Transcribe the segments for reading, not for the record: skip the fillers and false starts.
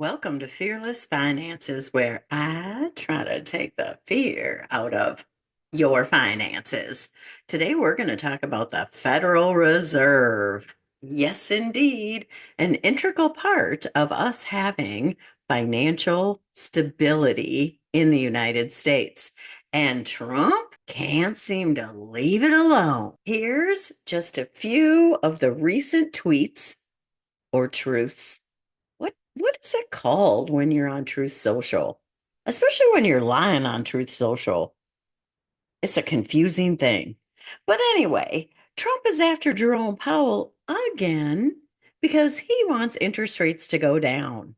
Welcome to Fearless Finances, where I try to take the fear out of your finances. Today, we're going to talk about the Federal Reserve. Yes, indeed, an integral part of us having financial stability in the United States. And Trump can't seem to leave it alone. Here's just a few of the recent tweets or truths. What is it called when you're on Truth Social? Especially when you're lying on Truth Social. It's a confusing thing. But anyway, Trump is after Jerome Powell again because he wants interest rates to go down.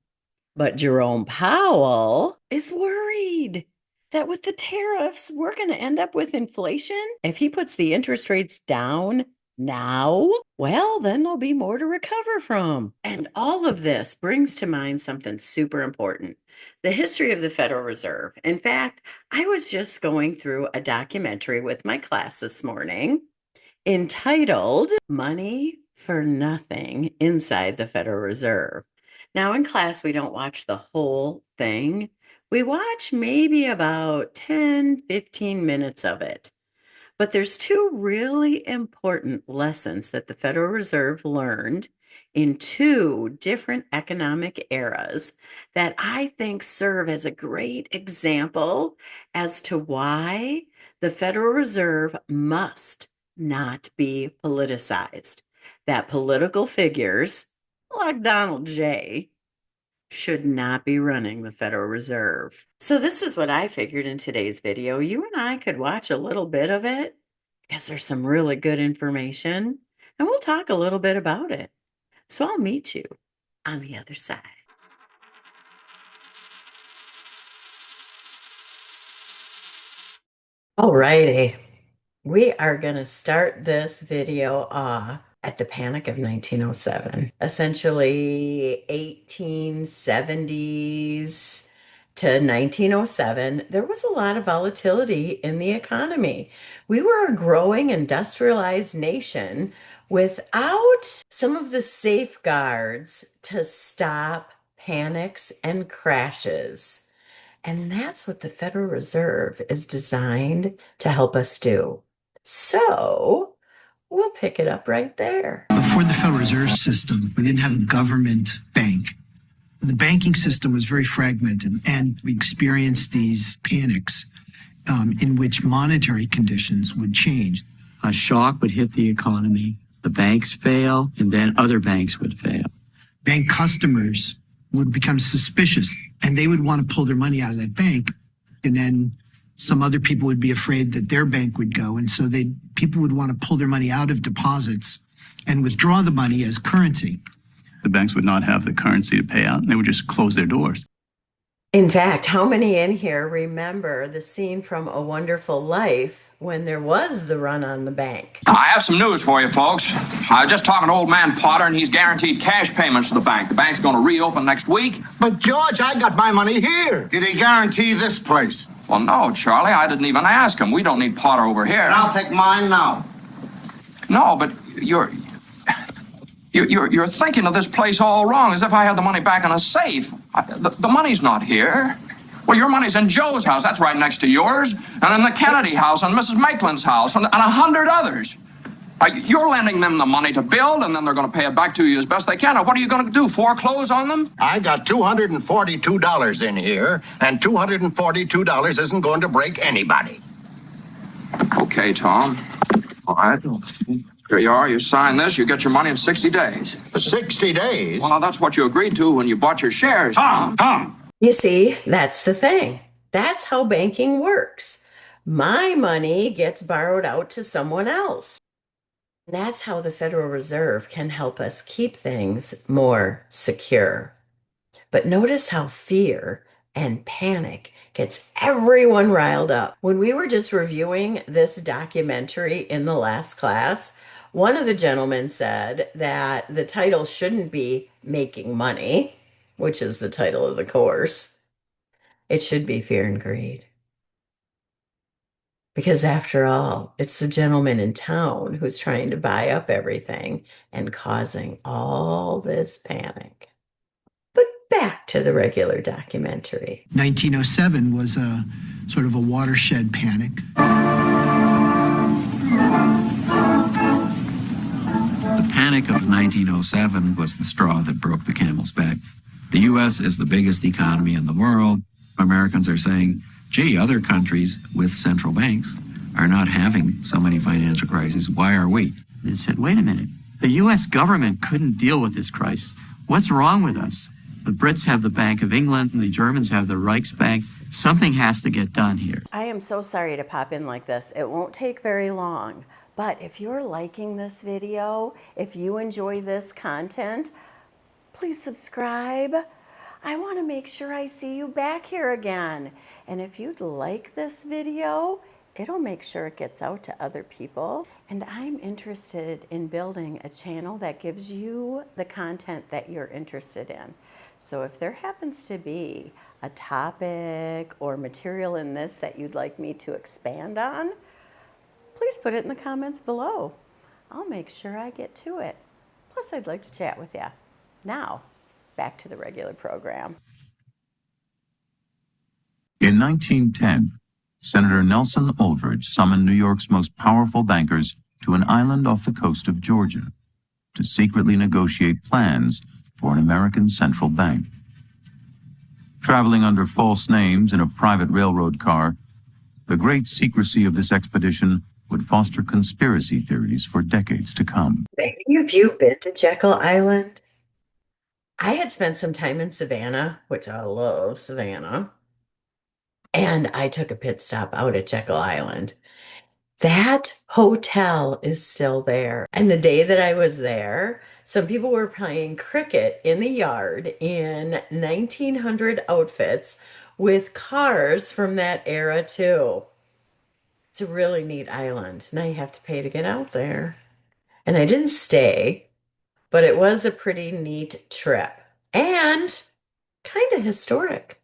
But Jerome Powell is worried that with the tariffs, we're going to end up with inflation. If he puts the interest rates down now, well, then there'll be more to recover from. And all of this brings to mind something super important: the history of the Federal Reserve. In fact, I was just going through a documentary with my class this morning entitled Money for Nothing Inside the Federal Reserve. Now, in class, we don't watch the whole thing. We watch maybe about 10, 15 minutes of it. But there's two really important lessons that the Federal Reserve learned in two different economic eras that I think serve as a great example as to why the Federal Reserve must not be politicized. That political figures like Donald J. should not be running the Federal Reserve. So this is what I figured in today's video. You and I could watch a little bit of it because there's some really good information, and we'll talk a little bit about it. So I'll meet you on the other side. All righty. We are going to start this video at the Panic of 1907, essentially 1870s to 1907. There was a lot of volatility in the economy. We were a growing industrialized nation without some of the safeguards to stop panics and crashes. And that's what the Federal Reserve is designed to help us do. So we'll pick it up right there. Before the Federal Reserve System, we didn't have a government bank. The banking system was very fragmented, and we experienced these panics in which monetary conditions would change. A shock would hit the economy, the banks fail, and then other banks would fail. Bank customers would become suspicious, and they would want to pull their money out of that bank, and then some other people would be afraid that their bank would go, and so people would want to pull their money out of deposits and withdraw the money as currency. The banks would not have the currency to pay out, and they would just close their doors. In fact, how many in here remember the scene from A Wonderful Life when there was the run on the bank? I have some news for you, folks. I was just talking to old man Potter, and he's guaranteed cash payments to the bank. The bank's going to reopen next week. But, George, I got my money here. Did he guarantee this place? Well, no, Charlie, I didn't even ask him. We don't need Potter over here. And I'll take mine now. No, but you're thinking of this place all wrong, as if I had the money back in a safe. The money's not here. Well, your money's in Joe's house. That's right next to yours. And in the Kennedy house, and Mrs. Maitland's house, and 100 others. You're lending them the money to build, and then they're going to pay it back to you as best they can. Now, what are you going to do, foreclose on them? I got $242 in here, and $242 isn't going to break anybody. Okay, Tom. All right. Here you are. You sign this. You get your money in 60 days. 60 days? Well, now, that's what you agreed to when you bought your shares. Tom! You see, that's the thing. That's how banking works. My money gets borrowed out to someone else. That's how the Federal Reserve can help us keep things more secure. But notice how fear and panic gets everyone riled up. When we were just reviewing this documentary in the last class, one of the gentlemen said that the title shouldn't be Making Money, which is the title of the course. It should be Fear and Greed. Because after all, it's the gentleman in town who's trying to buy up everything and causing all this panic. But back to the regular documentary. 1907 was a sort of a watershed panic. The panic of 1907 was the straw that broke the camel's back. The U.S. is the biggest economy in the world. Americans are saying, gee, other countries with central banks are not having so many financial crises. Why are we? They said, wait a minute, the U.S. government couldn't deal with this crisis. What's wrong with us? The Brits have the Bank of England, and the Germans have the Reichsbank. Something has to get done here. I am so sorry to pop in like this. It won't take very long. But if you're liking this video, if you enjoy this content, please subscribe. I want to make sure I see you back here again. And if you'd like this video, it'll make sure it gets out to other people. And I'm interested in building a channel that gives you the content that you're interested in. So if there happens to be a topic or material in this that you'd like me to expand on, please put it in the comments below. I'll make sure I get to it. Plus, I'd like to chat with you. Now, back to the regular program. In 1910, Senator Nelson Aldrich summoned New York's most powerful bankers to an island off the coast of Georgia to secretly negotiate plans for an American central bank. Traveling under false names in a private railroad car, the great secrecy of this expedition would foster conspiracy theories for decades to come. Have you been to Jekyll Island? I had spent some time in Savannah, which I love Savannah, and I took a pit stop out at Jekyll Island. That hotel is still there. And the day that I was there, some people were playing cricket in the yard in 1900 outfits with cars from that era too. It's a really neat island. Now you have to pay to get out there. And I didn't stay, but it was a pretty neat trip and kind of historic,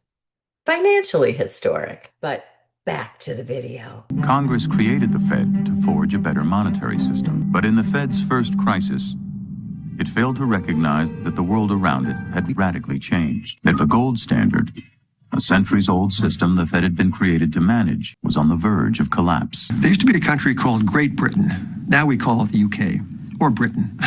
financially historic. But back to the video. Congress created the Fed to forge a better monetary system. But in the Fed's first crisis, it failed to recognize that the world around it had radically changed. That the gold standard, a centuries-old system the Fed had been created to manage, was on the verge of collapse. There used to be a country called Great Britain. Now we call it the UK, or Britain.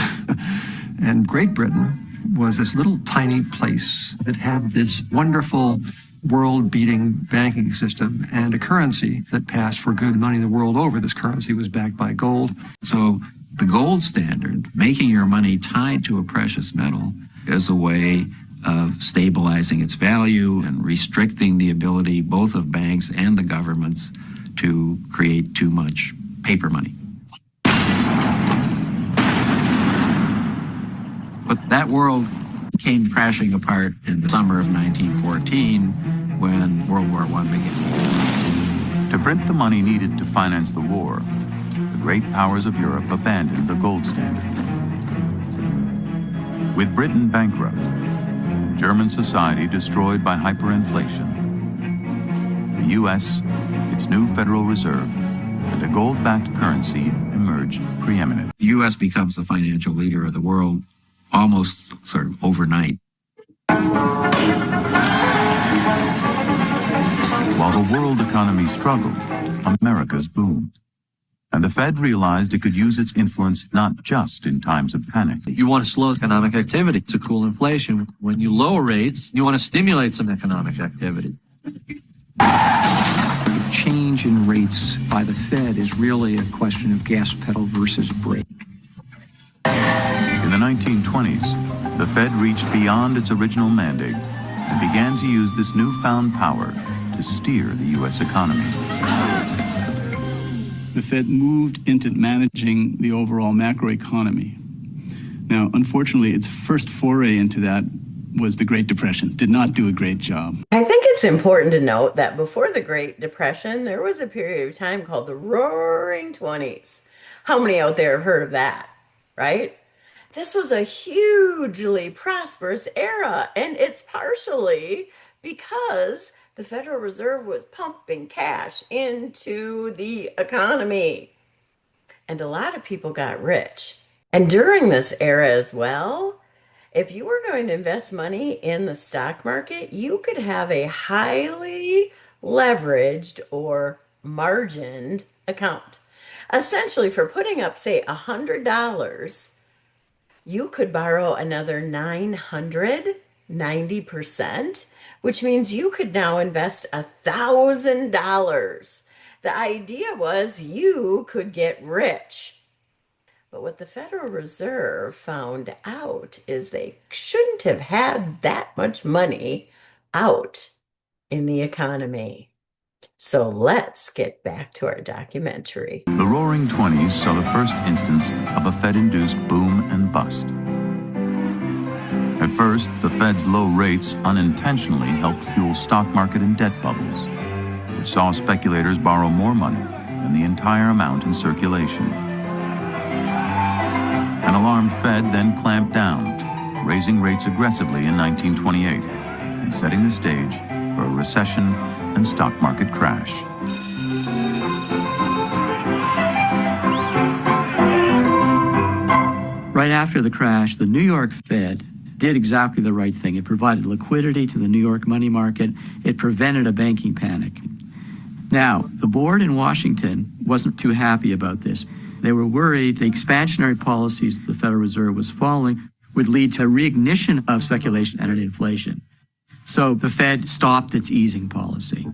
And Great Britain was this little tiny place that had this wonderful world-beating banking system and a currency that passed for good money the world over. This currency was backed by gold. So the gold standard, making your money tied to a precious metal, is a way of stabilizing its value and restricting the ability both of banks and the governments to create too much paper money. But that world came crashing apart in the summer of 1914 when World War I began. To print the money needed to finance the war, the great powers of Europe abandoned the gold standard. With Britain bankrupt, German society destroyed by hyperinflation, the U.S., its new Federal Reserve, and a gold-backed currency emerged preeminent. The U.S. becomes the financial leader of the world almost sort of overnight. While the world economy struggled, America's boomed. And the Fed realized it could use its influence not just in times of panic. You want to slow economic activity to cool inflation. When you lower rates, you want to stimulate some economic activity. The change in rates by the Fed is really a question of gas pedal versus brake. In the 1920s, the Fed reached beyond its original mandate and began to use this newfound power to steer the U.S. economy. The Fed moved into managing the overall macroeconomy. Now, unfortunately, its first foray into that was the Great Depression. Did not do a great job. I think it's important to note that before the Great Depression, there was a period of time called the Roaring '20s. How many out there have heard of that, right? This was a hugely prosperous era, and it's partially because the Federal Reserve was pumping cash into the economy. And a lot of people got rich. And during this era as well, If you were going to invest money in the stock market, you could have a highly leveraged or margined account. Essentially, for putting up, say, $100, you could borrow another 990%, which means you could now invest $1,000. The idea was you could get rich. But what the Federal Reserve found out is they shouldn't have had that much money out in the economy. So let's get back to our documentary. The Roaring '20s saw the first instance of a Fed-induced boom and bust. At first, the Fed's low rates unintentionally helped fuel stock market and debt bubbles, which saw speculators borrow more money than the entire amount in circulation. An alarmed Fed then clamped down, raising rates aggressively in 1928 and setting the stage for a recession and stock market crash. Right after the crash, the New York Fed did exactly the right thing. It provided liquidity to the New York money market. It prevented a banking panic. Now, the board in Washington wasn't too happy about this. They were worried the expansionary policies the Federal Reserve was following would lead to a reignition of speculation and inflation. So the Fed stopped its easing policy.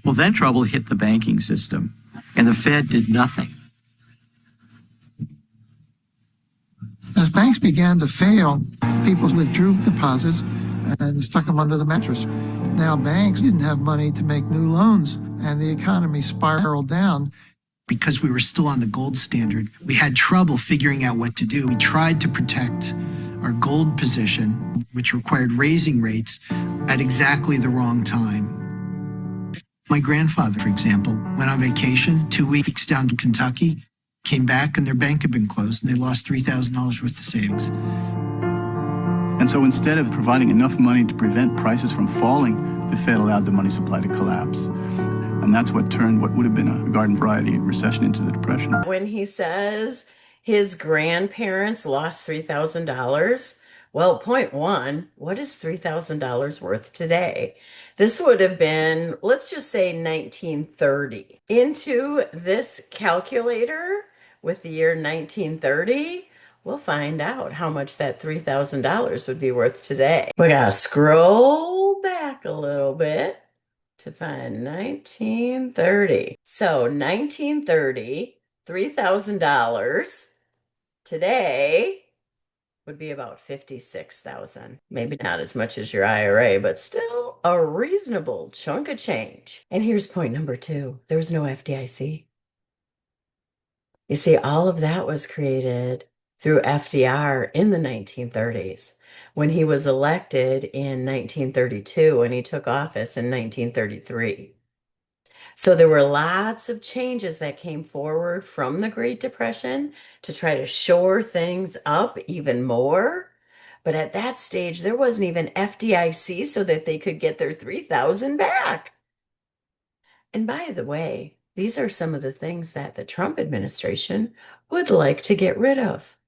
Well, then trouble hit the banking system, and the Fed did nothing. As banks began to fail, people withdrew deposits and stuck them under the mattress. Now banks didn't have money to make new loans, and the economy spiraled down. Because we were still on the gold standard, we had trouble figuring out what to do. We tried to protect our gold position, which required raising rates at exactly the wrong time. My grandfather, for example, went on vacation 2 weeks down to Kentucky, came back and their bank had been closed and they lost $3,000 worth of savings. And so instead of providing enough money to prevent prices from falling, the Fed allowed the money supply to collapse. And that's what turned what would have been a garden variety recession into the Depression. When he says his grandparents lost $3,000, well, point one, what is $3,000 worth today? This would have been, let's just say 1930. Into this calculator with the year 1930, we'll find out how much that $3,000 would be worth today. We gotta scroll back a little bit to find 1930. So 1930, $3,000 today would be about $56,000. Maybe not as much as your IRA, but still a reasonable chunk of change. And here's point number two. There was no FDIC. You see, all of that was created through FDR in the 1930s. When he was elected in 1932 and he took office in 1933. So there were lots of changes that came forward from the Great Depression to try to shore things up even more. But at that stage, there wasn't even FDIC so that they could get their $3,000 back. And by the way, these are some of the things that the Trump administration would like to get rid of.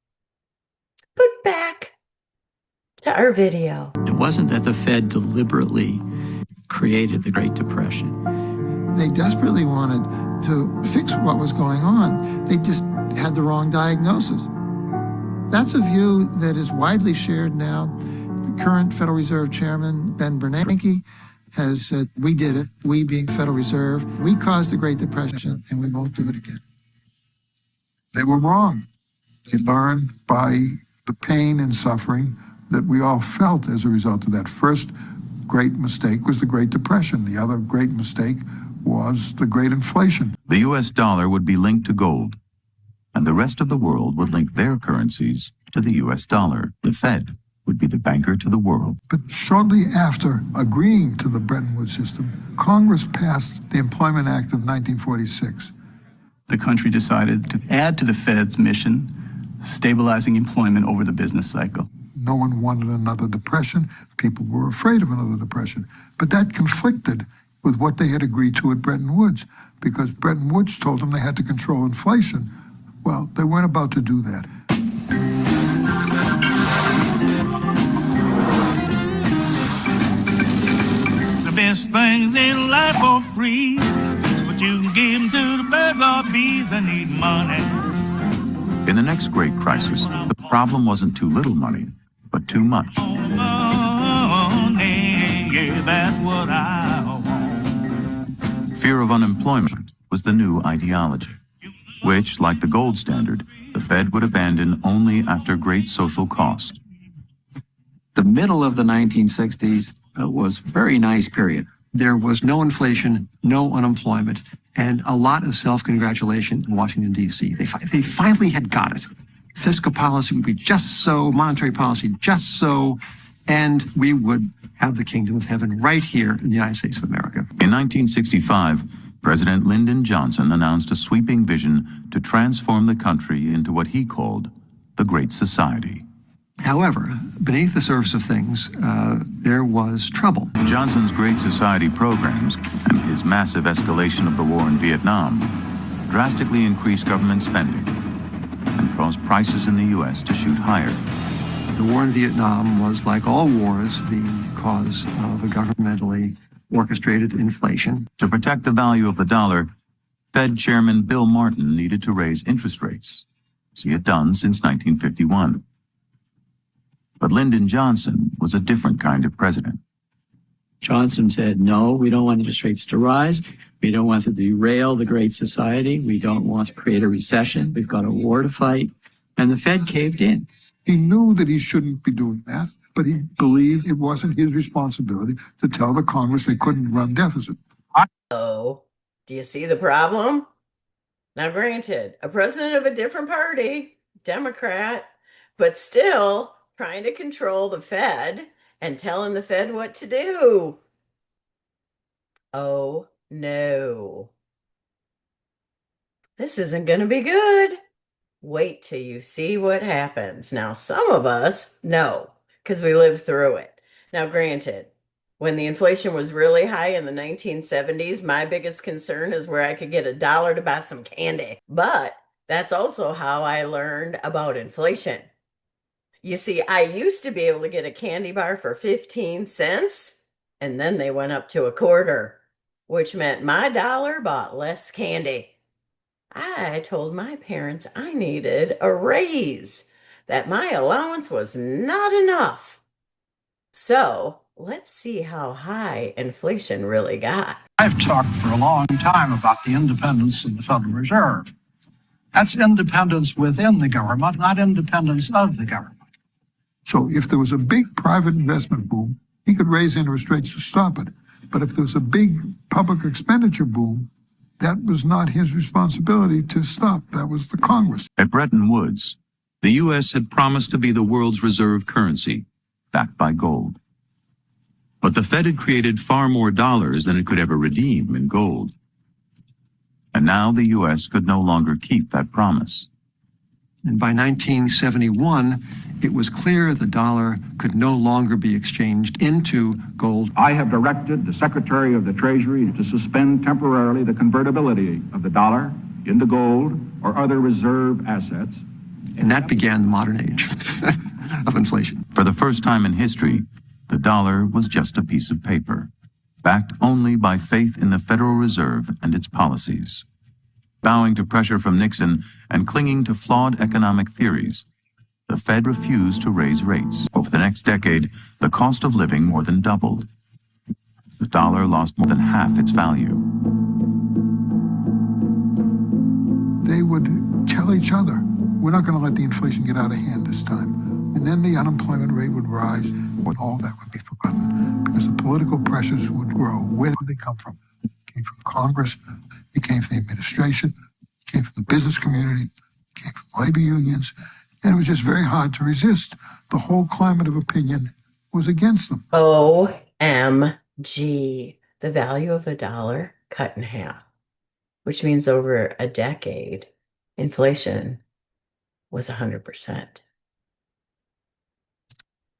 But back to our video. It wasn't that the Fed deliberately created the Great Depression. They desperately wanted to fix what was going on. They just had the wrong diagnosis. That's a view that is widely shared now. The current Federal Reserve Chairman, Ben Bernanke, has said, we did it, we being Federal Reserve. We caused the Great Depression, and we won't do it again. They were wrong. They learned by the pain and suffering that we all felt as a result of that. First great mistake was the Great Depression. The other great mistake was the great inflation. The U.S. dollar would be linked to gold, and the rest of the world would link their currencies to the U.S. dollar. The Fed would be the banker to the world. But shortly after agreeing to the Bretton Woods system, Congress passed the Employment Act of 1946. The country decided to add to the Fed's mission, stabilizing employment over the business cycle. No one wanted another depression. People were afraid of another depression. But that conflicted with what they had agreed to at Bretton Woods, because Bretton Woods told them they had to control inflation. Well, they weren't about to do that. best things in life for free, but you can give them to the birds or bees that need money. In the next great crisis, the problem wasn't too little money, but too much. Money, yeah, that's what I want. Fear of unemployment was the new ideology, which, like the gold standard, the Fed would abandon only after great social cost. The middle of the 1960s was a very nice period. There was no inflation, no unemployment, and a lot of self-congratulation in Washington, D.C. They finally had got it. Fiscal policy would be just so, monetary policy just so, and we would have the kingdom of heaven right here in the United States of America. In 1965, President Lyndon Johnson announced a sweeping vision to transform the country into what he called the Great Society. However, beneath the surface of things, there was trouble. Johnson's Great Society programs and his massive escalation of the war in Vietnam drastically increased government spending and caused prices in the U.S. to shoot higher. The war in Vietnam was, like all wars, the cause of a governmentally orchestrated inflation. To protect the value of the dollar, Fed Chairman Bill Martin needed to raise interest rates, as he had done since 1951. But Lyndon Johnson was a different kind of president. Johnson said, no, we don't want interest rates to rise. We don't want to derail the Great Society. We don't want to create a recession. We've got a war to fight. And the Fed caved in. He knew that he shouldn't be doing that, but he believed it wasn't his responsibility to tell the Congress they couldn't run deficit. Oh, do you see the problem? Now, granted, a president of a different party, Democrat, but still trying to control the Fed and telling the Fed what to do. Oh, no. This isn't going to be good. Wait till you see what happens. Now, some of us know because we lived through it. Now, granted, when the inflation was really high in the 1970s, my biggest concern is where I could get $1 to buy some candy. But that's also how I learned about inflation. You see, I used to be able to get a candy bar for 15 cents, and then they went up to a quarter, which meant my dollar bought less candy. I told my parents I needed a raise, that my allowance was not enough. So let's see how high inflation really got. I've talked for a long time about the independence of the Federal Reserve. That's independence within the government, not independence of the government. So if there was a big private investment boom, he could raise interest rates to stop it. But if there was a big public expenditure boom, that was not his responsibility to stop. That was the Congress. At Bretton Woods, the U.S. had promised to be the world's reserve currency, backed by gold. But the Fed had created far more dollars than it could ever redeem in gold. And now the U.S. could no longer keep that promise. And by 1971, it was clear the dollar could no longer be exchanged into gold. I have directed the Secretary of the Treasury to suspend temporarily the convertibility of the dollar into gold or other reserve assets. And that began the modern age of inflation. For the first time in history, the dollar was just a piece of paper, backed only by faith in the Federal Reserve and its policies. Bowing to pressure from Nixon and clinging to flawed economic theories, the Fed refused to raise rates. Over the next decade, the cost of living more than doubled. The dollar lost more than half its value. They would tell each other, we're not going to let the inflation get out of hand this time. And then the unemployment rate would rise, and all that would be forgotten because the political pressures would grow. Where did they come from? It came from Congress, it came from the administration, it came from the business community, it came from labor unions, and it was just very hard to resist. The whole climate of opinion was against them. OMG. The value of a dollar cut in half, which means over a decade, inflation was 100%.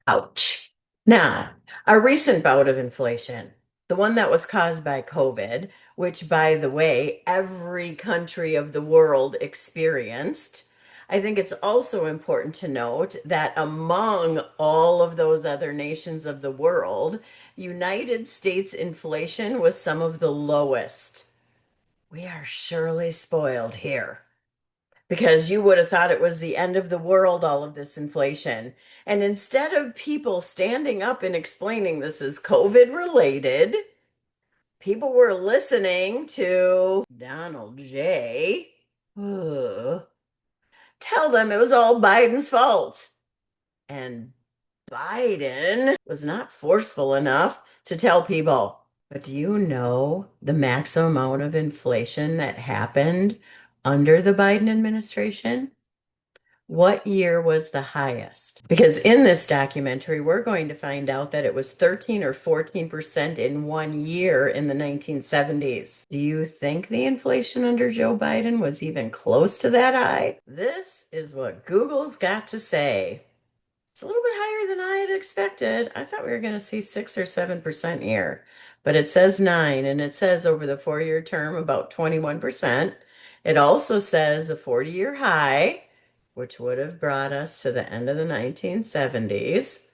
Ouch. Now, a recent bout of inflation, the one that was caused by COVID, which, by the way, every country of the world experienced. I think it's also important to note that among all of those other nations of the world, United States inflation was some of the lowest. We are surely spoiled here because you would have thought it was the end of the world, all of this inflation. And instead of people standing up and explaining this is COVID related, people were listening to Donald J. Tell them it was all Biden's fault. And Biden was not forceful enough to tell people. But do you know the maximum amount of inflation that happened under the Biden administration? What year was the highest? Because in this documentary, we're going to find out that it was 13 or 14% in 1 year in the 1970s. Do you think the inflation under Joe Biden was even close to that high? This is what Google's got to say. It's a little bit higher than I had expected. I thought we were going to see 6 or 7% here, but it says 9, and it says over the 4-year term about 21%. It also says a 40-year high, which would have brought us to the end of the 1970s,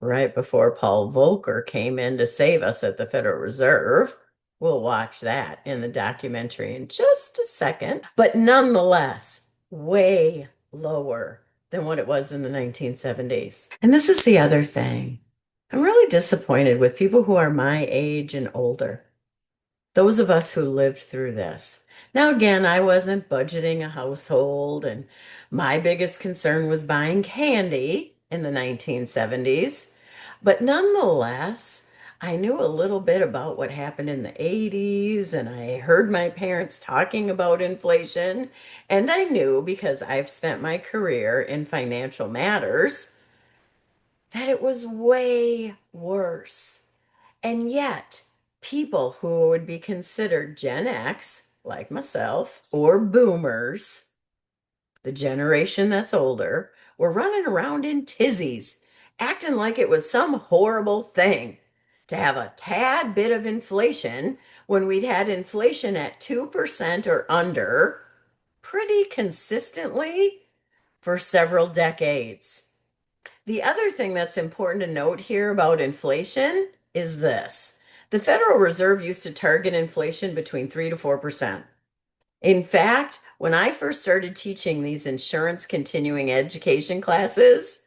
right before Paul Volcker came in to save us at the Federal Reserve. We'll watch that in the documentary in just a second, but nonetheless, way lower than what it was in the 1970s. And this is the other thing. I'm really disappointed with people who are my age and older. Those of us who lived through this. Now, again, I wasn't budgeting a household, and my biggest concern was buying candy in the 1970s. But nonetheless, I knew a little bit about what happened in the 80s, and I heard my parents talking about inflation, and I knew because I've spent my career in financial matters that it was way worse. And yet, people who would be considered Gen X, like myself, or boomers, the generation that's older, were running around in tizzies, acting like it was some horrible thing to have a tad bit of inflation when we'd had inflation at 2% or under pretty consistently for several decades. The other thing that's important to note here about inflation is this. The Federal Reserve used to target inflation between 3 to 4%. In fact, when I first started teaching these insurance continuing education classes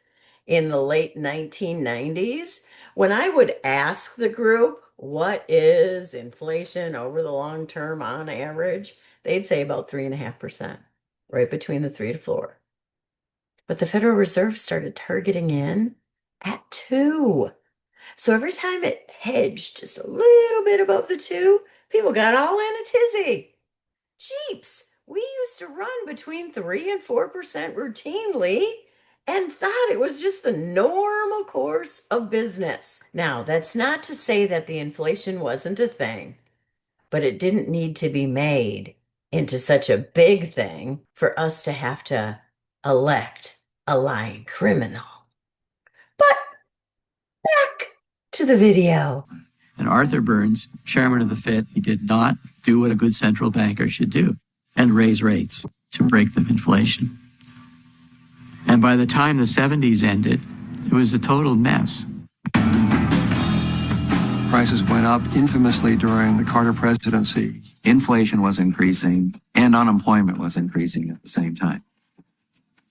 in the late 1990s, when I would ask the group, what is inflation over the long term on average, they'd say about 3.5%, right between the 3 to 4. But the Federal Reserve started targeting in at 2. So every time it hedged just a little bit above the 2, people got all in a tizzy. Jeeps, we used to run between 3 and 4% routinely and thought it was just the normal course of business. Now, that's not to say that the inflation wasn't a thing, but it didn't need to be made into such a big thing for us to have to elect a lying criminal. But back to the video. And Arthur Burns, chairman of the Fed, he did not do what a good central banker should do and raise rates to break the inflation. And by the time the 70s ended, it was a total mess. Prices went up infamously during the Carter presidency. Inflation was increasing and unemployment was increasing at the same time.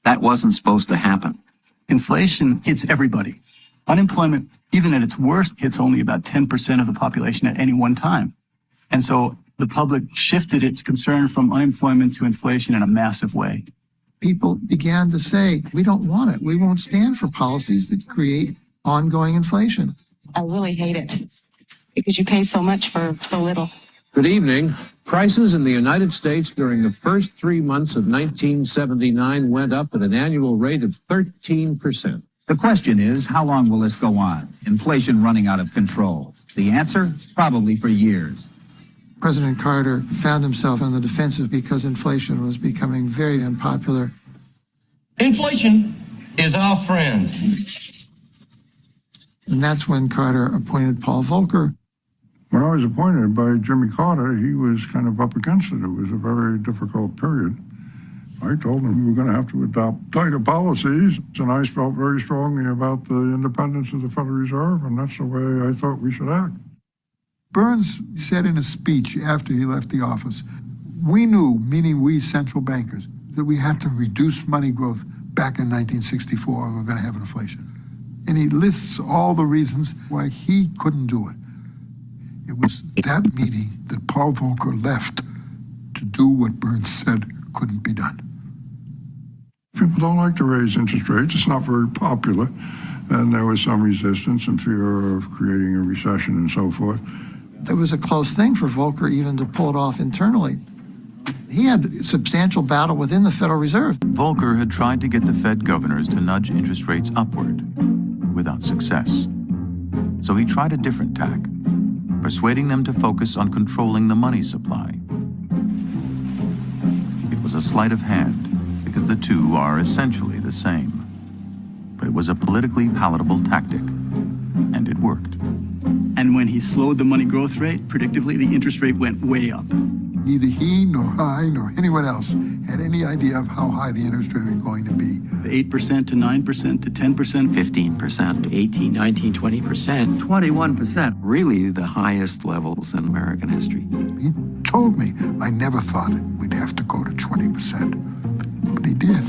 That wasn't supposed to happen. Inflation hits everybody. Unemployment, even at its worst, hits only about 10% of the population at any one time. And so the public shifted its concern from unemployment to inflation in a massive way. People began to say, we don't want it. We won't stand for policies that create ongoing inflation. I really hate it because you pay so much for so little. Good evening. Prices in the United States during the first 3 months of 1979 went up at an annual rate of 13%. The question is, how long will this go on? Inflation running out of control. The answer? Probably for years. President Carter found himself on the defensive because inflation was becoming very unpopular. Inflation is our friend. And that's when Carter appointed Paul Volcker. When I was appointed by Jimmy Carter, he was kind of up against it. It was a very difficult period. I told them we were going to have to adopt tighter policies, and I felt very strongly about the independence of the Federal Reserve, and that's the way I thought we should act. Burns said in a speech after he left the office, we knew, meaning we central bankers, that we had to reduce money growth back in 1964 or we were going to have inflation. And he lists all the reasons why he couldn't do it. It was that meeting that Paul Volcker left to do what Burns said couldn't be done. People don't like to raise interest rates. It's not very popular. And there was some resistance and fear of creating a recession and so forth. It was a close thing for Volcker even to pull it off internally. He had a substantial battle within the Federal Reserve. Volcker had tried to get the Fed governors to nudge interest rates upward, without success. So he tried a different tack, persuading them to focus on controlling the money supply. It was a sleight of hand, because the two are essentially the same. But it was a politically palatable tactic, and it worked. And when he slowed the money growth rate, predictably, the interest rate went way up. Neither he nor I nor anyone else had any idea of how high the interest rate was going to be. 8% to 9% to 10%. 15%, 18, 19, 20%. 21%. Really the highest levels in American history. He told me, I never thought we'd have to go to 20%. But he did.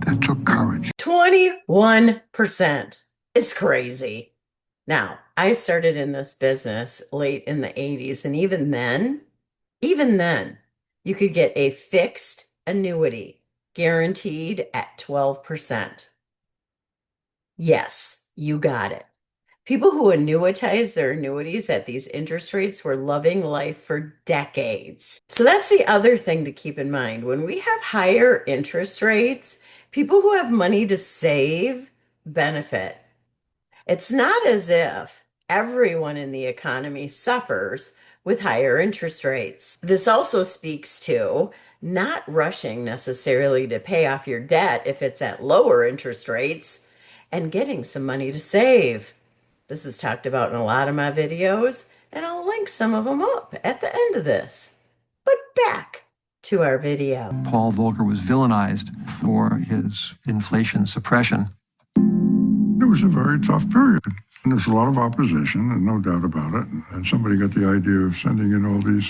That took courage. 21%. It's crazy. Now, I started in this business late in the 80s, and even then, you could get a fixed annuity guaranteed at 12%. Yes, you got it. People who annuitize their annuities at these interest rates were loving life for decades. So that's the other thing to keep in mind. When we have higher interest rates, people who have money to save benefit. It's not as if everyone in the economy suffers with higher interest rates. This also speaks to not rushing necessarily to pay off your debt if it's at lower interest rates and getting some money to save. This is talked about in a lot of my videos, and I'll link some of them up at the end of this. But back to our video. Paul Volcker was villainized for his inflation suppression. It was a very tough period. And there's a lot of opposition, and no doubt about it. And somebody got the idea of sending in all these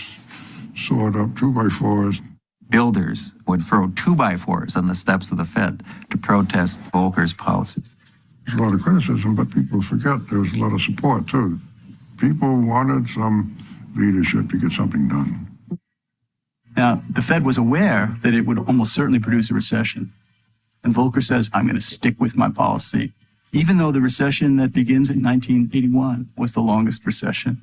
sawed-up 2x4s. Builders would throw 2x4s on the steps of the Fed to protest Volcker's policies. There's a lot of criticism, but people forget there was a lot of support, too. People wanted some leadership to get something done. Now, the Fed was aware that it would almost certainly produce a recession. And Volcker says, I'm going to stick with my policy, even though the recession that begins in 1981 was the longest recession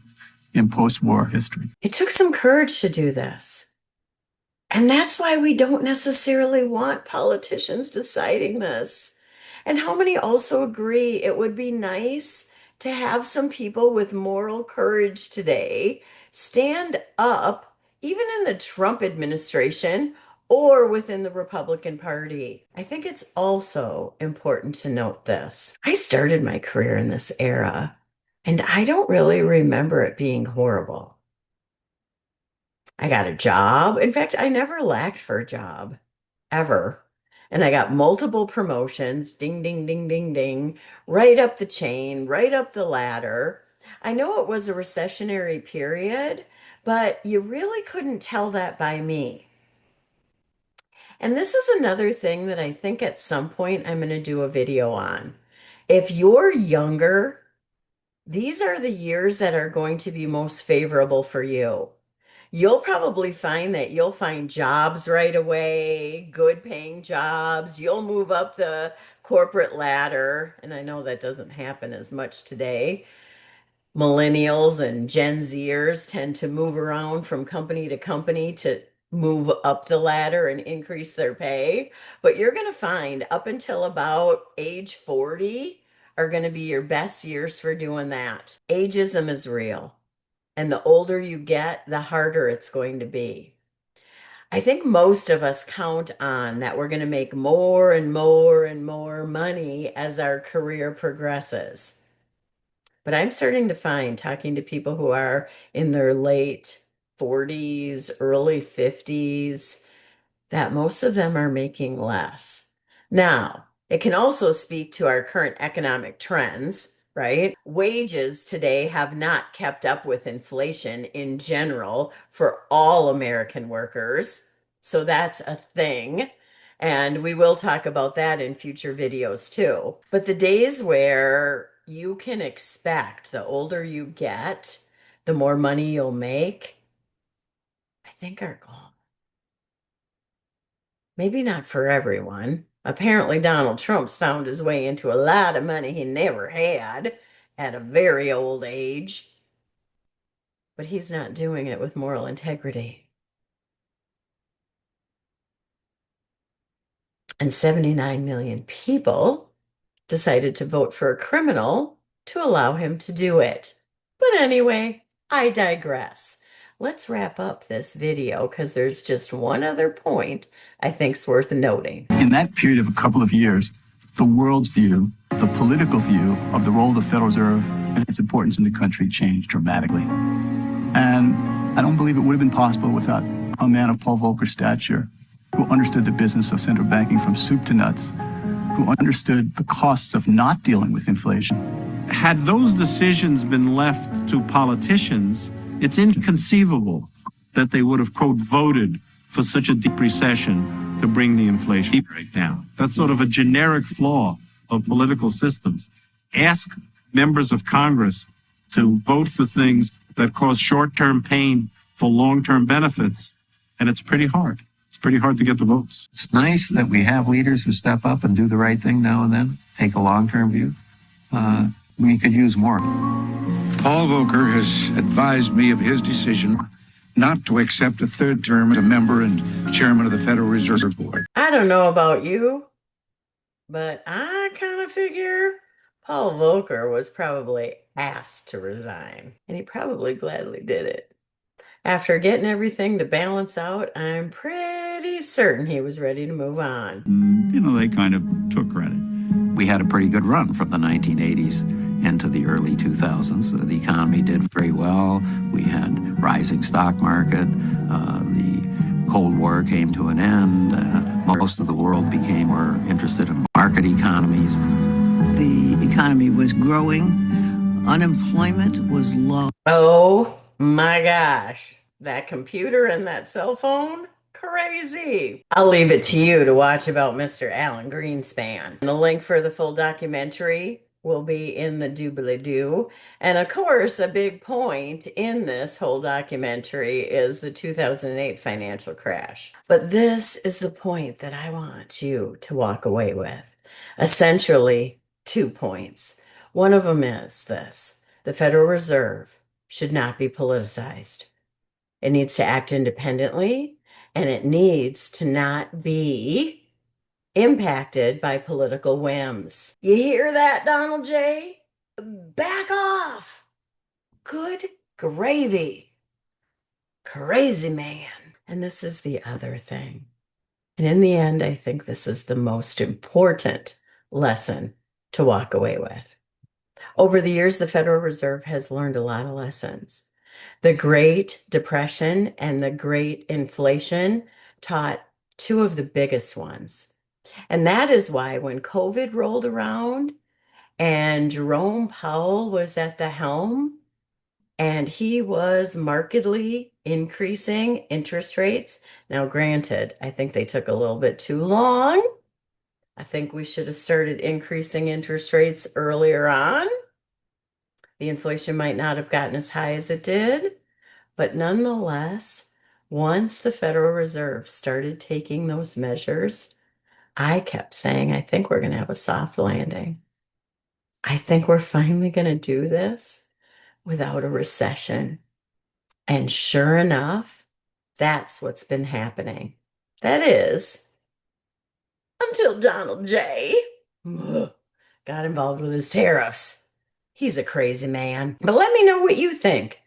in post-war history. It took some courage to do this. And that's why we don't necessarily want politicians deciding this. And how many also agree it would be nice to have some people with moral courage today stand up, even in the Trump administration or within the Republican Party. I think it's also important to note this. I started my career in this era, and I don't really remember it being horrible. I got a job. In fact, I never lacked for a job, ever. And I got multiple promotions, ding, ding, ding, ding, ding, right up the chain, right up the ladder. I know it was a recessionary period, but you really couldn't tell that by me. And this is another thing that I think at some point I'm going to do a video on. If you're younger, these are the years that are going to be most favorable for you. You'll probably find that you'll find jobs right away, good paying jobs. You'll move up the corporate ladder. And I know that doesn't happen as much today. Millennials and Gen Zers tend to move around from company to company to move up the ladder and increase their pay. But you're going to find up until about age 40 are going to be your best years for doing that. Ageism is real. And the older you get, the harder it's going to be. I think most of us count on that we're going to make more and more and more money as our career progresses. But I'm starting to find, talking to people who are in their late 40s, early 50s, that most of them are making less. Now, it can also speak to our current economic trends, right? Wages today have not kept up with inflation in general for all American workers. So that's a thing. And we will talk about that in future videos too. But the days where you can expect the older you get, the more money you'll make, I think are gone. Maybe not for everyone. Apparently, Donald Trump's found his way into a lot of money he never had at a very old age. But he's not doing it with moral integrity. And 79 million people decided to vote for a criminal to allow him to do it. But anyway, I digress. Let's wrap up this video because there's just one other point I think's worth noting. In that period of a couple of years, the world's view, the political view of the role of the Federal Reserve and its importance in the country changed dramatically. And I don't believe it would have been possible without a man of Paul Volcker's stature, who understood the business of central banking from soup to nuts, who understood the costs of not dealing with inflation. Had those decisions been left to politicians, it's inconceivable that they would have, quote, voted for such a deep recession to bring the inflation rate down. That's sort of a generic flaw of political systems. Ask members of Congress to vote for things that cause short-term pain for long-term benefits, and it's pretty hard. It's pretty hard to get the votes. It's nice that we have leaders who step up and do the right thing now and then, take a long-term view. We could use more. Paul Volcker has advised me of his decision not to accept a third term as a member and chairman of the Federal Reserve Board. I don't know about you, but I kind of figure Paul Volcker was probably asked to resign, and he probably gladly did it. After getting everything to balance out, I'm pretty certain he was ready to move on. They kind of took credit. We had a pretty good run from the 1980s into the early 2000s. The economy did very well. We had rising stock market. The Cold War came to an end. Most of the world became more interested in market economies. The economy was growing. Unemployment was low. Oh my gosh. That computer and that cell phone? Crazy. I'll leave it to you to watch about Mr. Alan Greenspan. The link for the full documentary will be in the doobly-doo. And of course, a big point in this whole documentary is the 2008 financial crash. But this is the point that I want you to walk away with. Essentially, 2 points. One of them is this: the Federal Reserve should not be politicized. It needs to act independently, and it needs to not be impacted by political whims. You hear that, Donald J? Back off. Good gravy. Crazy man. And this is the other thing. And in the end, I think this is the most important lesson to walk away with. Over the years, the Federal Reserve has learned a lot of lessons. The Great Depression and the Great Inflation taught two of the biggest ones. And that is why when COVID rolled around and Jerome Powell was at the helm and he was markedly increasing interest rates. Now, granted, I think they took a little bit too long. I think we should have started increasing interest rates earlier on. The inflation might not have gotten as high as it did, but nonetheless, once the Federal Reserve started taking those measures, I kept saying, I think we're going to have a soft landing. I think we're finally going to do this without a recession. And sure enough, that's what's been happening. That is, until Donald J. got involved with his tariffs. He's a crazy man. But let me know what you think.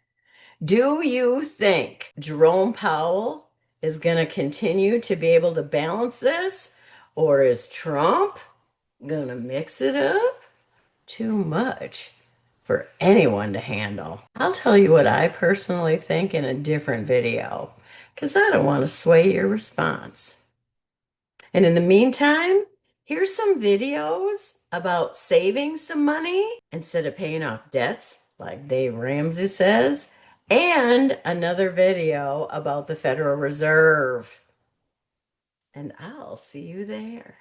Do you think Jerome Powell is going to continue to be able to balance this? Or is Trump going to mix it up too much for anyone to handle? I'll tell you what I personally think in a different video, because I don't want to sway your response. And in the meantime, here's some videos about saving some money instead of paying off debts, like Dave Ramsey says, and another video about the Federal Reserve. And I'll see you there.